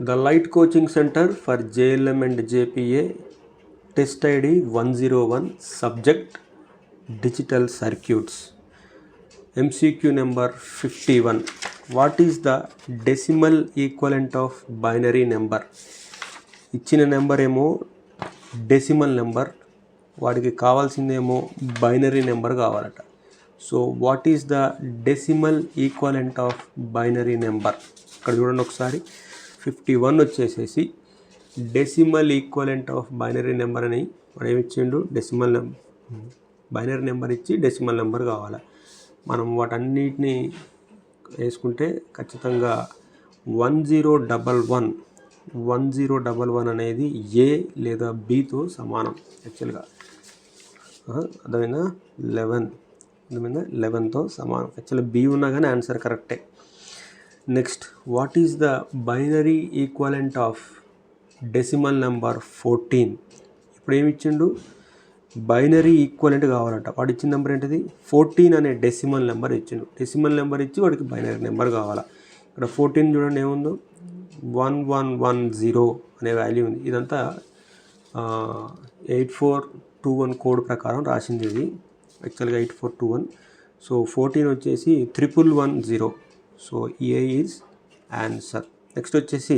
The Light Coaching Center for JLM and JPA, Test ID 101, Subject Digital Circuits. MCQ number 51. What is the decimal equivalent of binary number? ఇచ్చిన number ఏమో decimal number, వాడికి కావాల్సిందేమో binary number కావాలట. So what is the decimal equivalent of binary number? ఇక్కడ చూడండి ఒకసారి. 51 వచ్చేసేసి decimal equivalent of binary number అని వాడు ఏమి ఇచ్చిండు, డెసిమల్ బైనరీ నెంబర్ ఇచ్చి డెసిమల్ నెంబర్ కావాలి. మనం వాటన్నిటిని వేసుకుంటే ఖచ్చితంగా 1011 అనేది ఏ లేదా బితో సమానం. యాక్చువల్గా అర్థమైందా? 11తో సమానం. యాక్చువల్గా బి ఉన్నా కానీ ఆన్సర్ కరెక్టే. Next, what is the binary equivalent of decimal number 14? ఇప్పుడు ఏమి ఇచ్చిండు, బైనరీ ఈక్వలెంట్ కావాలంట. వాడు ఇచ్చిన నెంబర్ ఏంటిది, 14 అనే డెసిమల్ నెంబర్ ఇచ్చిండు. డెసిమల్ నెంబర్ ఇచ్చి వాడికి బైనరీ నెంబర్ కావాలా. ఇక్కడ 14 చూడండి ఏముందో, 1110 అనే వాల్యూ ఉంది. ఇదంతా 8421 కోడ్ ప్రకారం రాసింది ఇది. యాక్చువల్గా 8421. సో 14 వచ్చేసి 1110. So A is answer. Next వచ్చేసి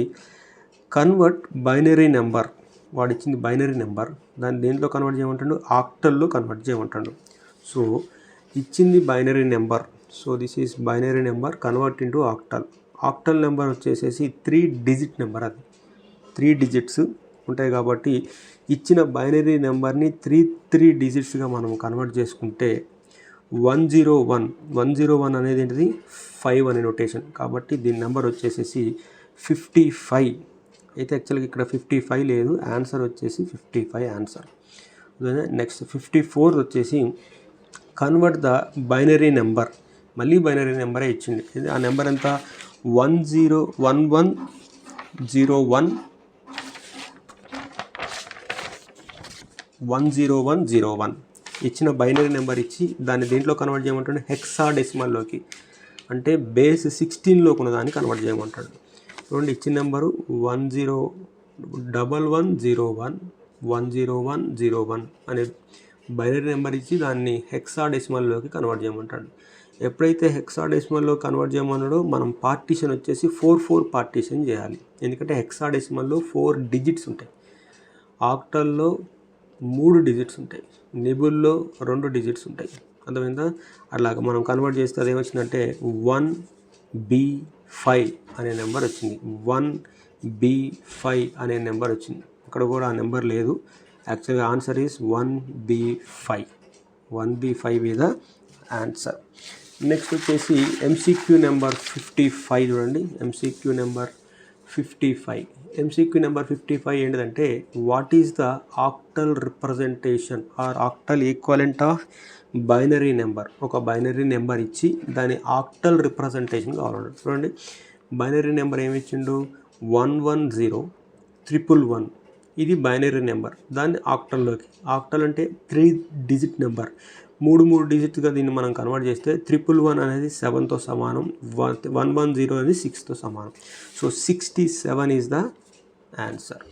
కన్వర్ట్ బైనరీ నెంబర్. వాడు ఇచ్చింది బైనరీ నెంబర్, దాన్ని దేంట్లో కన్వర్ట్ చేయమంటాడు, ఆక్టల్లో కన్వర్ట్ చేయమంటాడు. సో ఇచ్చింది binary number. So this is binary number convert into octal. Octal number వచ్చేసేసి 3 డిజిట్ నెంబర్. అది 3 డిజిట్స్ ఉంటాయి కాబట్టి ఇచ్చిన బైనరీ నెంబర్ని 3 డిజిట్స్గా మనం కన్వర్ట్ చేసుకుంటే 101 అనేది ఏంటిది, 5 అనే నోటేషన్. కాబట్టి దీని నెంబర్ వచ్చేసేసి 55. అయితే యాక్చువల్గా ఇక్కడ 55 లేదు, ఆన్సర్ వచ్చేసి 55 ఆన్సర్. నెక్స్ట్ 54 వచ్చేసి కన్వర్ట్ ద బైనరీ నెంబర్. మళ్ళీ బైనరీ నెంబరే ఇచ్చింది. ఆ నెంబర్ ఎంత, 10101 ఇచ్చిన బైనరీ నెంబర్ ఇచ్చి దాన్ని దేంట్లో కన్వర్ట్ చేయమంటాడు, హెక్సాడెసిమల్లోకి, అంటే బేస్ 16లోకి ఉన్న దాన్ని కన్వర్ట్ చేయమంటాడు. చూడండి ఇచ్చిన నెంబరు 10101 అనే బైనరీ నెంబర్ ఇచ్చి దాన్ని హెక్సాడెసిమల్లోకి కన్వర్ట్ చేయమంటాడు. ఎప్పుడైతే హెక్సాడెసిమల్లో కన్వర్ట్ చేయమన్నాడో మనం పార్టీషన్ వచ్చేసి 4 పార్టీషన్ చేయాలి. ఎందుకంటే హెక్సాడెసిమల్లో 4 డిజిట్స్ ఉంటాయి, ఆక్టల్లో 3 డిజిట్స్ ఉంటాయి, నిబుల్లో 2 డిజిట్స్ ఉంటాయి. అర్థమైందా? అట్లాగా మనం కన్వర్ట్ చేస్తే అదేమొచ్చిందంటే 1B5 అనే నెంబర్ వచ్చింది. 1B5 అనే నెంబర్ వచ్చింది. ఇక్కడ కూడా ఆ నెంబర్ లేదు. యాక్చువల్గా answer is 1B5 is the answer. Next వచ్చేసి ఎంసీక్యూ నెంబర్ 55 చూడండి. ఎంసీక్యూ నెంబర్ 55 ఏంటిదంటే, what is the octal representation or octal equivalent of binary number? ఒక బైనరీ నెంబర్ ఇచ్చి దాని ఆక్టల్ రిప్రజెంటేషన్ కావాలండి. చూడండి బైనరీ నెంబర్ ఏమి ఇచ్చిండు, 110111. ఇది బైనరీ నెంబర్, దాన్ని ఆక్టల్లోకి, ఆక్టల్ అంటే 3 డిజిట్ నెంబర్, 3 డిజిట్గా దీన్ని మనం కన్వర్ట్ చేస్తే 111 అనేది 7తో సమానం, 110 అనేది 6తో సమానం. So 67 is the answer.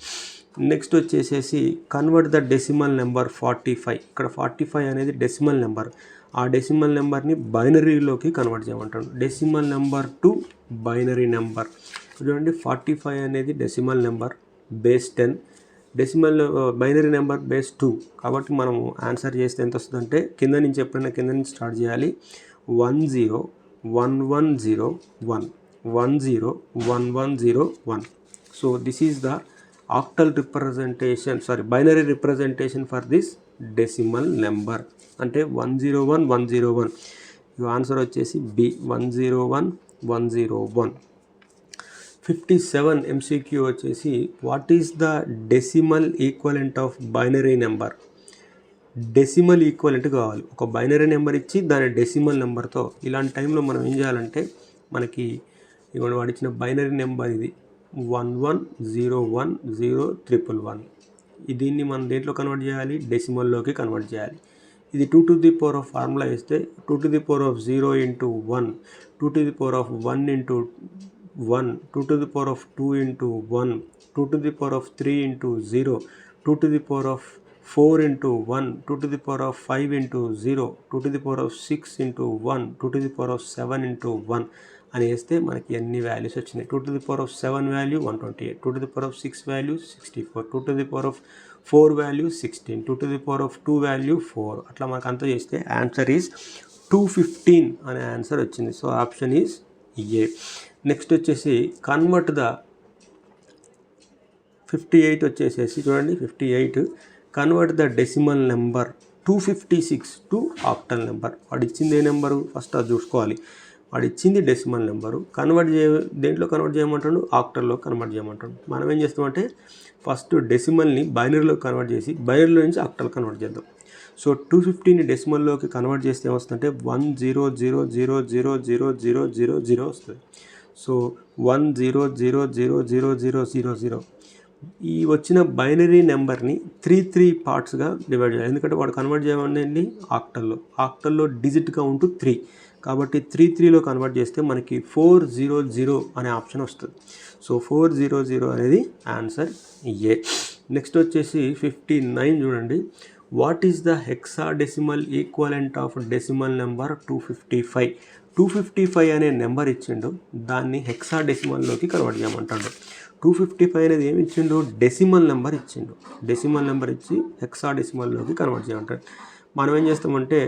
Next వచ్చేసేసి కన్వర్ట్ ద డెసిమల్ నెంబర్ 45. ఇక్కడ 45 అనేది డెసిమల్ నెంబర్. ఆ డెసిమల్ నెంబర్ని బైనరీలోకి కన్వర్ట్ చేయమంటాడు. Decimal number to binary number. చూడండి 45 అనేది decimal number base 10, decimal binary number base 2. కాబట్టి మనము ఆన్సర్ చేస్తే ఎంత వస్తుందంటే, కింద నుంచి ఎప్పుడైనా కింద నుంచి స్టార్ట్ చేయాలి. 10110 so this is the octal representation, binary representation for this decimal number. అంటే 101 ఆన్సర్ వచ్చేసి బి, 101. 57 ఎంసీక్యూ వచ్చేసి what is the decimal equivalent of binary number? Decimal equivalent కావాలి. ఒక బైనరీ నెంబర్ ఇచ్చి దాని డెసిమల్ నెంబర్తో. ఇలాంటి టైంలో మనం ఏం చేయాలంటే, మనకి ఇవాళ వాడు ఇచ్చిన బైనరీ నెంబర్ ఇది 11010111. దీన్ని మనం దేంట్లో కన్వర్ట్ చేయాలి, డెసిమల్లోకి కన్వర్ట్ చేయాలి. ఇది 2 to the power of formula వేస్తే 2 to the power of 0 into 1, 2 to the power of 1 into 1, 2 to the power of 2 into 1, 2 to the power of 3 into 0, 2 to the power of 4 into 1, 2 to the power of 5 into 0, 2 to the power of 6 into 1, 2 to the power of 7 into 1 అని వేస్తే మనకి ఎన్ని values వచ్చినాయి. 2 to the power of 7 value 128, 2 to the power of 6 value 64, 2 to the power of 4 value 16, 2 to the power of 2 value 4. అట్లా మనకు అంతా చేస్తే answer is 215 అనే ఆన్సర్ వచ్చింది. So option is A. Next వచ్చేసి కన్వర్ట్ ద 58 వచ్చేసేసి చూడండి 58 convert the decimal number 256 to octal number. వాడు ఇచ్చింది ఏ నెంబరు ఫస్ట్ అది చూసుకోవాలి. వాడు ఇచ్చింది డెసిమల్ నెంబరు, దేంట్లో కన్వర్ట్ చేయమంటాడు, ఆక్టల్లో కన్వర్ట్ చేయమంటాడు. మనం ఏం చేస్తామంటే ఫస్ట్ డెసిమల్ని బైనరీలో కన్వర్ట్ చేసి బైనరీలో నుంచి ఆక్టల్ కన్వర్ట్ చేద్దాం. సో 250ని డెసిమల్లోకి కన్వర్ట్ చేస్తే ఏమొస్తుందంటే 100000000 వస్తుంది. సో 100000000 ఈ వచ్చిన బైనరీ నెంబర్ని 3 పార్ట్స్గా డివైడ్ చేయాలి. ఎందుకంటే వాడు కన్వర్ట్ చేయమండి ఆక్టల్లో డిజిట్ కౌంట్ 3 కాబట్టి 3లో కన్వర్ట్ చేస్తే మనకి 400 అనే ఆప్షన్ వస్తుంది. సో 400 అనేది ఆన్సర్ ఏ. నెక్స్ట్ వచ్చేసి 59 చూడండి. What is the hexadecimal equivalent of decimal number 255. 255 అనే నెంబర్ ఇచ్చిండు, దాన్ని హెక్సాడెసిమల్లోకి కన్వర్ట్ చేయమంటాడు. 255 అనేది ఏమి ఇచ్చిండు, డెసిమల్ నెంబర్ ఇచ్చిండు. డెసిమల్ నెంబర్ ఇచ్చి హెక్సాడెసిమల్లోకి కన్వర్ట్ చేయమంటాడు. మనం ఏం చేస్తామంటే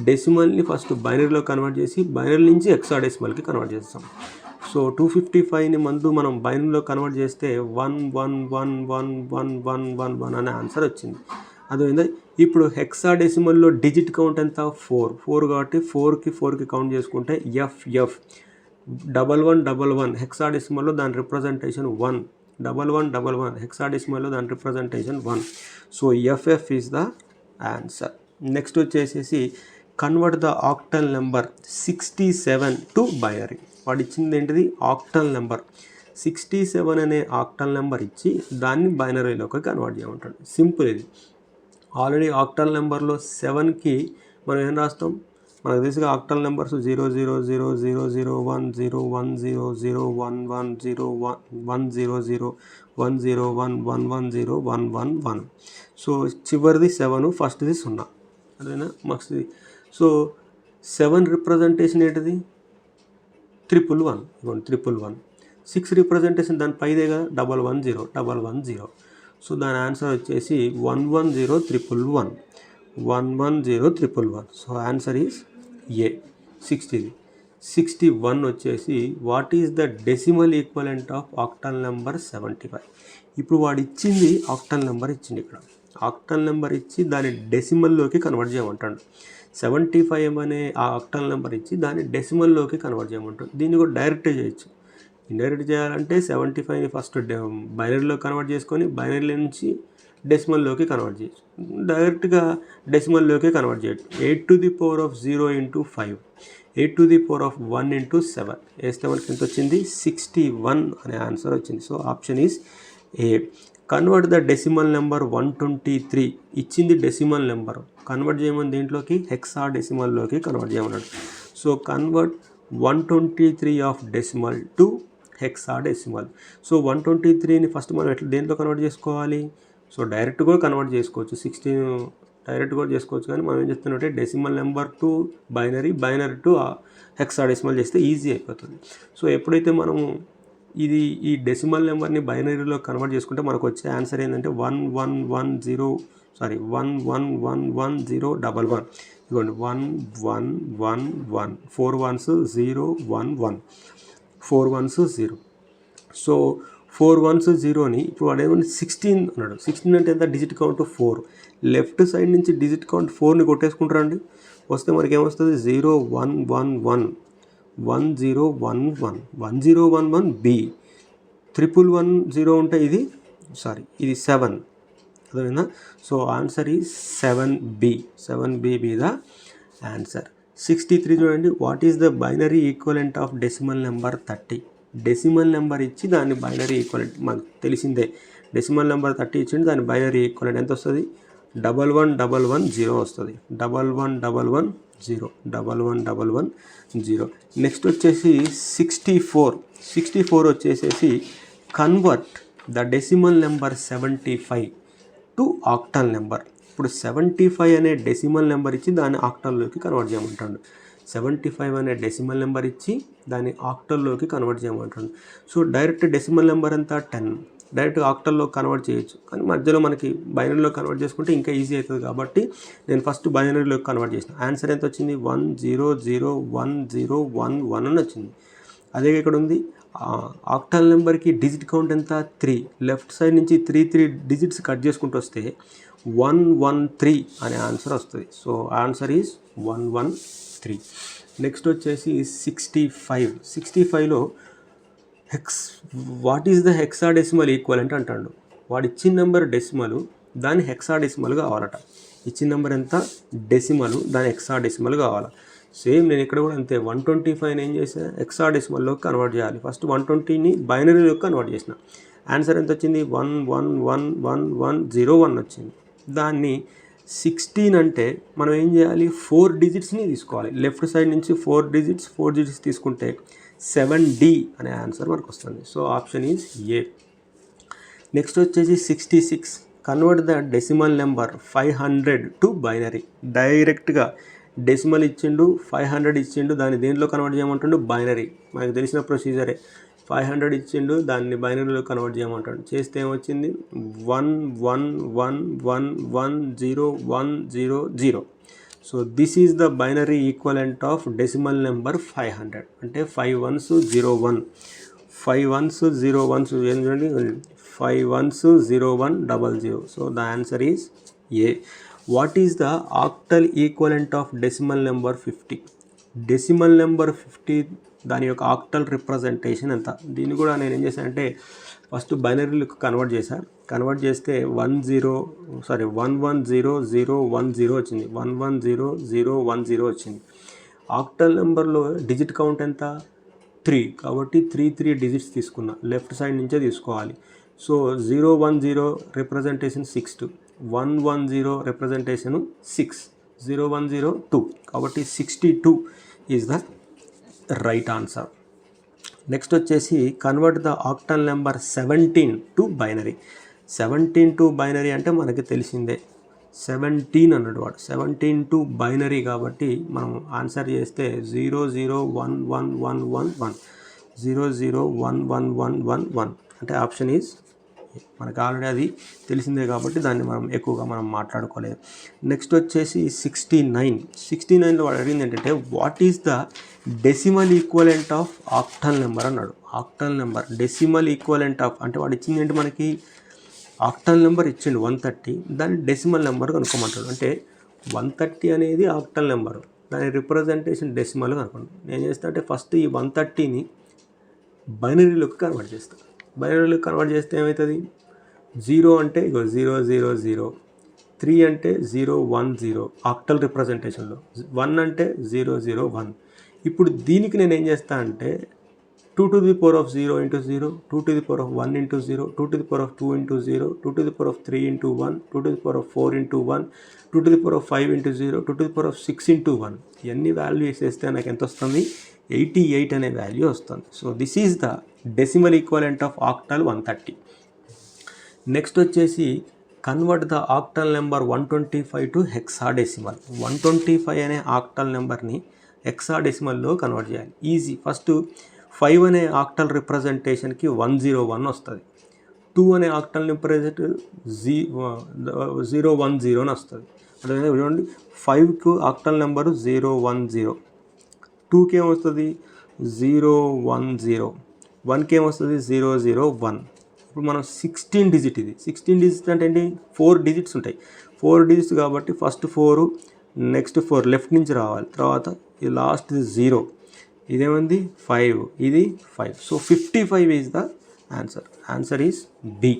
డెసిమల్ని ఫస్ట్ బైనరీలో కన్వర్ట్ చేసి బైనరీ నుంచి హెక్సాడెసిమల్కి కన్వర్ట్ చేస్తాం. సో 255ని మనం బైనరీలో కన్వర్ట్ చేస్తే 1111111 అనే ఆన్సర్ వచ్చింది. అదేవిధంగా ఇప్పుడు హెక్సాడెసిమల్లో డిజిట్ కౌంట్ ఎంత 4 కాబట్టి 4కి కౌంట్ చేసుకుంటే ఎఫ్ 1111 హెక్సాడెసిమల్లో దాని రిప్రజెంటేషన్ 1, 1111 హెక్సాడెసిమల్లో దాని representation 1. So FF is the answer. Next వచ్చేసేసి convert the octal number 67 to binary. వాడు ఇచ్చింది ఏంటిది, ఆక్టల్ నెంబర్ 67 అనే ఆక్టల్ నెంబర్ ఇచ్చి దాన్ని బైనరీలోకి కన్వర్ట్ చేయమంటాడు. సింపుల్ ఇది. ఆల్రెడీ ఆక్టల్ నెంబర్లో 7కి మనం ఏం రాస్తాం, మనకు తెలుసుగా ఆక్టల్ నెంబర్స్ 000000101010011011111. సో చివరిది 7, ఫస్ట్ది 0. అదేనా మాకు. సో 7 రిప్రజెంటేషన్ ఏంటిది 111, ఇవ్వండి 111. 6 రిప్రజెంటేషన్ దాని పైదే కదా 110. సో దాని ఆన్సర్ వచ్చేసి 110111. సో ఆన్సర్ ఈజ్ ఏ. 61 వచ్చేసి what is the decimal equivalent of octal number 75. ఇప్పుడు వాడు ఇచ్చింది ఆక్టల్ నెంబర్ ఇచ్చింది. ఇక్కడ ఆక్టల్ నెంబర్ ఇచ్చి దాన్ని డెసిమల్లోకి కన్వర్ట్ చేయమంటాడు. 75 అనే ఆ ఆక్టల్ నెంబర్ ఇచ్చి దాన్ని డెసిమల్లోకి కన్వర్ట్ చేయమంటాడు. దీన్ని కూడా డైరెక్ట్ చేయొచ్చు. ఇండైరెక్ట్ చేయాలంటే 75ని ఫస్ట్ బైనరీలో కన్వర్ట్ చేసుకొని బైనరీ నుంచి డెసిమల్లోకి కన్వర్ట్ చేయొచ్చు. డైరెక్ట్గా డెసిమల్లోకి కన్వర్ట్ చేయొచ్చు. 8 to the power of 0 into 5, 8 to the power of 1 into 7 వేస్తే మనకి ఎంత వచ్చింది 61 అనే ఆన్సర్ వచ్చింది. So option is A. Convert the decimal number 123 ఇచ్చింది డెసిమల్ నెంబర్, కన్వర్ట్ చేయమని దీంట్లోకి హెక్సాడెసిమల్లోకి కన్వర్ట్ చేయమన్నాడు. So convert 123 of decimal to hexadecimal. So 123ని ఫస్ట్ మనం దేంట్లో కన్వర్ట్ చేసుకోవాలి, సో డైరెక్ట్ కూడా కన్వర్ట్ చేసుకోవచ్చు. 16 డైరెక్ట్ కూడా చేసుకోవచ్చు, కానీ మనం ఏం చేస్తున్నామంటే decimal number to binary to hexadecimal చేస్తే ఈజీ అయిపోతుంది. సో ఎప్పుడైతే మనము ఈ డెసిమల్ నెంబర్ని బైనరీలో కన్వర్ట్ చేసుకుంటే మనకు వచ్చే ఆన్సర్ ఏంటంటే 111011. ఇదిగోండి 1111 4 1s 0 1 1 4 1s 0. సో 4 1s 0ని ఇప్పుడు వాడు ఏమన్నా 16 అన్నాడు. 16 అంటే ఎంత, డిజిట్ కౌంట్ 4. లెఫ్ట్ సైడ్ నుంచి డిజిట్ కౌంట్ 4ని కొట్టేసుకుంటారండి. వస్తే మనకి ఏమొస్తుంది 0111 1011 1011 B. 1110 ఉంటే ఇది 7. అదేనా. So answer is 7B be the answer. 63 చూడండి. What is the binary equivalent of decimal number 30. Decimal number ఇచ్చి దాన్ని బైనరీ ఈక్వలెంట్ మనకు తెలిసిందే. డెసిమల్ నెంబర్ 30 ఇచ్చింది, దాని బైనరీ ఈక్వలెంట్ ఎంత వస్తుంది 111110 వస్తుంది. 111110 111110. నెక్స్ట్ వచ్చేసి 64. 64 వచ్చేసేసి convert the decimal number 75 to octal number. ఇప్పుడు 75 అనే డెసిమల్ నెంబర్ ఇచ్చి దాన్ని ఆక్టల్లోకి కన్వర్ట్ చేయమంటాడు. 75 అనే డెసిమల్ నెంబర్ ఇచ్చి దాన్ని ఆక్టల్లోకి కన్వర్ట్ చేయమంటాడు. సో డైరెక్ట్ డెసిమల్ నెంబర్ ఎంత 10, డైరెక్ట్ ఆక్టల్లో కన్వర్ట్ చేయొచ్చు. కానీ మధ్యలో మనకి బైనరీలో కన్వర్ట్ చేసుకుంటే ఇంకా ఈజీ అవుతుంది కాబట్టి నేను ఫస్ట్ బైనరీలోకి కన్వర్ట్ చేసిన. ఆన్సర్ ఎంత వచ్చింది? 1001011 అని వచ్చింది. అదే ఇక్కడ ఉంది ఆక్టల్ నెంబర్కి డిజిట్ కౌంట్ ఎంత? 3. లెఫ్ట్ సైడ్ నుంచి 3 డిజిట్స్ కట్ చేసుకుంటూ వస్తే 113 అనే ఆన్సర్ వస్తుంది. So answer is 113. నెక్స్ట్ వచ్చేసి 65లో what is the hexadecimal equivalent అంటాడు. వాడు ఇచ్చిన నెంబర్ డెసిమలు, దాని హెక్సాడెసిమల్ కావాలట. ఇచ్చిన నెంబర్ ఎంత? డెసిమలు, దాని హెక్సాడెసిమల్ కావాలా. సేమ్ నేను ఇక్కడ కూడా అంతే. 125 ఏం చేసా? హెక్సాడెసిమల్లోకి కన్వర్ట్ చేయాలి. ఫస్ట్ 120ని బైనరీలోకి కన్వర్ట్ చేసిన. ఆన్సర్ ఎంత వచ్చింది? 111101 వచ్చింది. దాన్ని 16 అంటే మనం ఏం చేయాలి? 4 డిజిట్స్ని తీసుకోవాలి. లెఫ్ట్ సైడ్ నుంచి 4 డిజిట్స్ తీసుకుంటే 7D అనే ఆన్సర్ మనకు వస్తుంది. So option is A. Next వచ్చేసి 66 convert the decimal number 500 to binary. డైరెక్ట్గా డెసిమల్ ఇచ్చిండు, 500 ఇచ్చిండు, దాన్ని దేంట్లో కన్వర్ట్ చేయమంటుండు? బైనరీ. మనకు తెలిసిన ప్రొసీజరే. 500 ఇచ్చిండు, దాన్ని బైనరీలో కన్వర్ట్ చేయమంటాడు. చేస్తే ఏమొచ్చింది? 11111010. So this is the binary equivalent of decimal number 500. అంటే 5 ones 01, 5 ones 01 ఏం చూడండి, 5 ones 0100. So the answer is A. What is the octal equivalent of decimal number 50? Decimal number 50 దాని యొక్క ఆక్టల్ రిప్రజెంటేషన్ ఎంత? దీన్ని కూడా నేను ఏం చేశానంటే ఫస్ట్ బైనరీలకు కన్వర్ట్ చేస్తే 110010 వచ్చింది. 110010 వచ్చింది. ఆక్టల్ నెంబర్లో డిజిట్ కౌంట్ ఎంత? 3. కాబట్టి 3 డిజిట్స్ తీసుకున్నా. లెఫ్ట్ సైడ్ నుంచే తీసుకోవాలి. So 010 representation 6, 110 representation 6, 010 2. కాబట్టి 62 is the right answer. Next వచ్చేసి convert the octal number 17 to binary. 17 to binary అంటే మనకి తెలిసిందే. 17 అన్నాడు వాడు. 17 టు బైనరీ కాబట్టి మనం ఆన్సర్ చేస్తే 001111 001111 అంటే ఆప్షన్ ఈజ్ మనకు ఆల్రెడీ అది తెలిసిందే కాబట్టి దాన్ని మనం ఎక్కువగా మాట్లాడుకోలేదు. నెక్స్ట్ వచ్చేసి 69లో వాడు అడిగింది ఏంటంటే what is the decimal equivalent of octal number అన్నాడు. Octal number decimal equivalent of అంటే వాడు ఇచ్చింది ఏంటి? మనకి ఆక్టల్ నెంబర్ ఇచ్చిండు 130, దాని డెసిమల్ నెంబర్ కనుక్కోమంటాడు. అంటే 130 అనేది ఆక్టల్ నెంబరు, దాని రిప్రజెంటేషన్ డెసిమల్ కనుక్కోండి. నేను చేస్తా అంటే ఫస్ట్ ఈ 130ని బైనరీలోకి కన్వర్ట్ చేస్తాను. బైనరీలోకి కన్వర్ట్ చేస్తే ఏమవుతుంది? 0 అంటే 000, 3 అంటే 010 ఆక్టల్ రిప్రజెంటేషన్లో, 1 అంటే 001. ఇప్పుడు దీనికి నేను ఏం చేస్తా అంటే 2 to the power of 0 into 0, 2 to the power of 1 into 0, 2 to the power of 2 into 0, 2 to the power of 3 into 1, 2 to the power of 4 into 1, 2 to the power of 5 into 0, 2 to the power of 6 into 1. ఇవన్నీ value వేసేస్తే నాకు ఎంత వస్తుంది? 88 అనే value వస్తుంది. So this is the decimal equivalent of octal 130. Next వచ్చేసి convert the octal number 125 to hexadecimal. 125 అనే octal నెంబర్ని హెక్సాడెసిమల్లో కన్వర్ట్ చేయాలి. ఈజీ. ఫస్ట్ 5 అనే ఆక్టల్ రిప్రజెంటేషన్కి 101 వస్తుంది. 2 అనే ఆక్టల్ రిప్రజెంట్ 010 అని వస్తుంది. అంటే చూడండి 5కు ఆక్టల్ నెంబరు 010, 2కి ఏమొస్తుంది 010, 1కి ఏమొస్తుంది 001. ఇప్పుడు మనం 16 డిజిట్ ఇది. 16 డిజిట్ అంటే ఏంటి? 4 డిజిట్స్ ఉంటాయి. 4 డిజిట్స్ కాబట్టి ఫస్ట్ 4, నెక్స్ట్ 4 లెఫ్ట్ నుంచి రావాలి, తర్వాత ఇది లాస్ట్ 0, ఇదేమంది 5, ఇది 5. So 55 is the answer. Answer is B.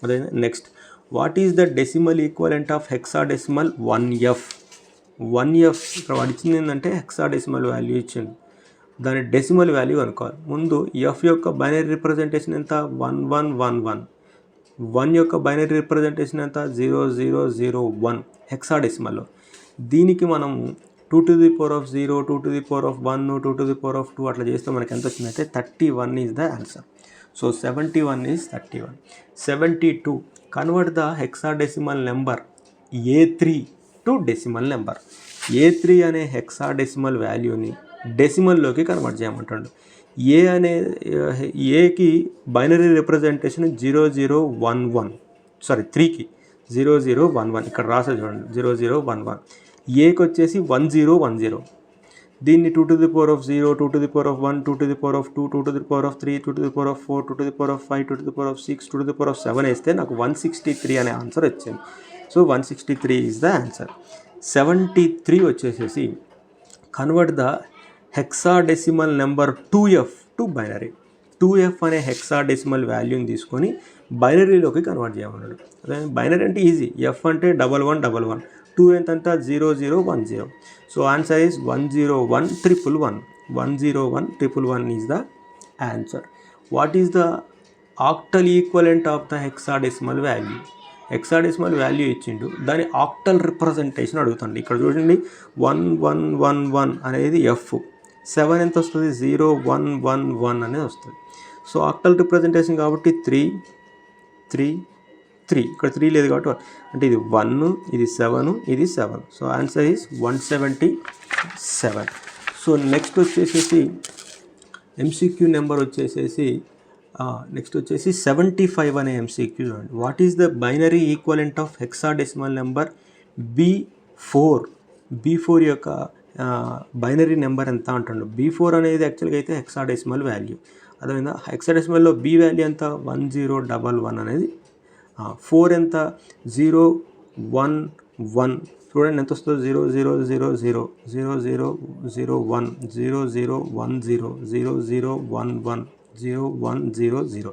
అదే next what is the decimal equivalent of hexadecimal 1F? 1F ఇక్కడ వాడు ఇచ్చింది ఏంటంటే హెక్సాడెసిమల్ వాల్యూ ఇచ్చిండు, దాని డెసిమల్ వాల్యూ అనుకోవాలి. ముందు ఎఫ్ యొక్క బైనరీ రిప్రజెంటేషన్ ఎంత? 1111. 1 యొక్క బైనరీ రిప్రజెంటేషన్ ఎంత? 0001 హెక్సాడెసిమల్లో. దీనికి మనం 2 to the power of 0, 2 to the power of 1, 2 to the power of 2 అట్లా చేస్తే మనకి ఎంత వచ్చిందంటే 31 is the answer. So 71 is 31. 72 convert the hexadecimal number A3 to decimal number. A3 అనే హెక్సాడెసిమల్ వాల్యూని డెసిమల్లోకి కన్వర్ట్ చేయమంటాడు. ఏ అనే ఏకి బైనరీ రిప్రజెంటేషన్ 0011, సారీ 3కి 0011 ఇక్కడ రాసే చూడండి 0011. ఏకి వచ్చేసి 1010. దీన్ని 2 to the power of 0, 2 to the power of 1, 2 to the power of 2, 2 to the power of 3, 2 to the power of 4, 2 to the power of 5, 2 to the power of 6, 2 to the power of 7 వేస్తే నాకు 163 అనే answer వచ్చింది. So 163 is the answer. 73 వచ్చేసేసి convert the hexadecimal number 2f to binary. 2f అనే hexadecimal వాల్యూని తీసుకొని బైనరీలోకి convert చేయమన్నాడు. అదే బైనరీ అంటే ఈజీ, ఎఫ్ అంటే 1111, 2 ఎంతంట 0010. So answer is 101111. 101111 is the answer. What is the octal equivalent of the hexadecimal value? Hexadecimal value ఇచ్చిండు, దాని ఆక్టల్ రిప్రజెంటేషన్ అడుగుతాండి. ఇక్కడ చూడండి 1111 అనేది ఎఫ్, 7 ఎంత వస్తుంది 0111 అనేది వస్తుంది. సో ఆక్టల్ రిప్రజెంటేషన్ కాబట్టి 3 3 3, ఇక్కడ 3 లేదు కాబట్టి అంటే ఇది 1, ఇది 7, ఇది 7. So answer is 177. So next వచ్చేసేసి ఎంసీక్యూ నెంబర్ వచ్చేసేసి నెక్స్ట్ వచ్చేసి 75 అనే ఎంసీక్యూ చూడండి. What is the binary equivalent of hexadecimal number B4? B4 యొక్క బైనరీ నెంబర్ ఎంత అంటుండు. B4 అనేది యాక్చువల్గా అయితే హెక్సాడెసిమల్ వాల్యూ. అదేవిధంగా హెక్సాడెసిమల్లో B వాల్యూ ఎంత 1011 అనేది. 4 ఎంత 011, చూడండి ఎంత వస్తుందో 0000, 0001, 0010, 0011, 0100.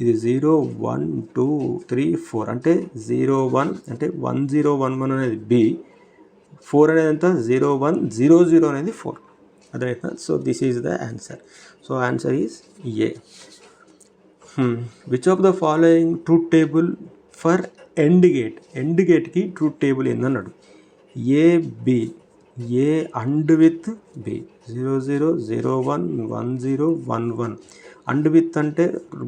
ఇది 0 1 2 3 4 అంటే 01 అంటే 1011 అనేది B, 4 అనేది ఎంత 0100 అనేది 4. అదైతే so this is the answer. So answer is A. Which of the following truth table for and gate? And గేట్కి ట్రూత్ టేబుల్ ఏందన్నాడు. AB, A and with B 00011011. And with అంటే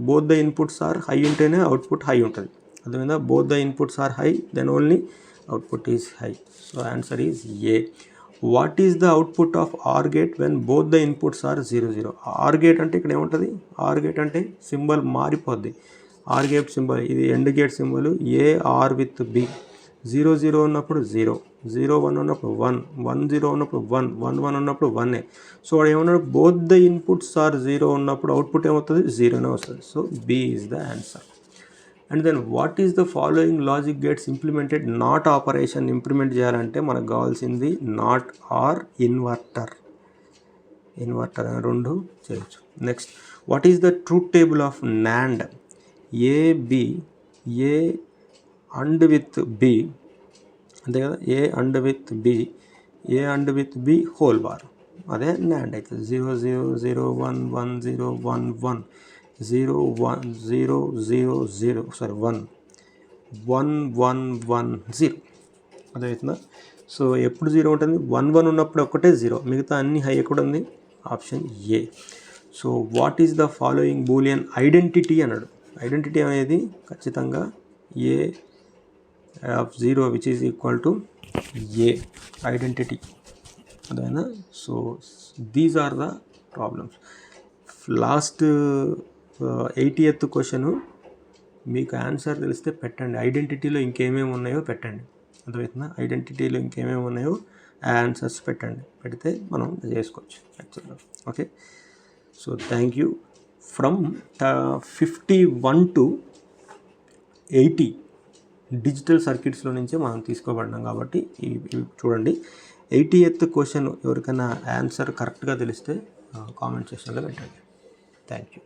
both the inputs are high ఉంటేనే output high ఉంటుంది. అదేవిధంగా both the inputs are high then only output is high. So answer is A. What is the output of OR gate when both the inputs are 00? OR gate అంటే ఇక్కడ ఏముంటుంది, OR gate అంటే symbol మారిపోద్ది. OR gate symbol ఇది AND gate symbol. A OR with B 00 ఉన్నప్పుడు 0, 01 ఉన్నప్పుడు 1, 10 ఉన్నప్పుడు 1, 11 ఉన్నప్పుడు 1. సో వాడు ఏమన్నాడు, బోత్ ద ఇన్పుట్స్ ఆర్ 0 ఉన్నప్పుడు అవుట్పుట్ ఏమవుతుంది 0నే వస్తుంది. So B is the answer. And then what is the following logic gates implemented? NOT operation implement చేయాలంటే మనకు కావాల్సింది నాట్ ఆర్ ఇన్వర్టర్. ఇన్వర్టర్ అని 2 చేయొచ్చు. Next what is the truth table of NAND? AB, A and with B అంతే కదా, A and with B, A and with B whole bar, అదే NAND అవుతుంది. 00011011, 0100, sorry 1110 అదవుతుందా. So ఎప్పుడు 0 ఉంటుంది, 11 ఉన్నప్పుడు ఒక్కటే 0, మిగతా అన్ని హై ఎక్కడ ఉంది, option A. So what is the following Boolean identity అన్నాడు. ఐడెంటిటీ అనేది ఖచ్చితంగా A of 0 which is equal to A identity అదేనా. So these are the problems. Last 80th question మీకు ఆన్సర్ తెలిస్తే పెట్టండి. ఐడెంటిటీలో ఇంకేమేమి ఉన్నాయో పెట్టండి, అర్థమవుతుందా. ఐడెంటిటీలో ఇంకేమేమి ఉన్నాయో ఆన్సర్స్ పెట్టండి, పెడితే మనం చేసుకోవచ్చు యాక్చువల్గా. Okay, so thank you. From 51 to 80 digital సర్క్యూట్స్లో నుంచే మనం తీసుకోబడినాం కాబట్టి ఇవి చూడండి. 80th క్వశ్చన్ ఎవరికైనా ఆన్సర్ కరెక్ట్గా తెలిస్తే కామెంట్ సెక్షన్లో పెట్టండి. Thank you.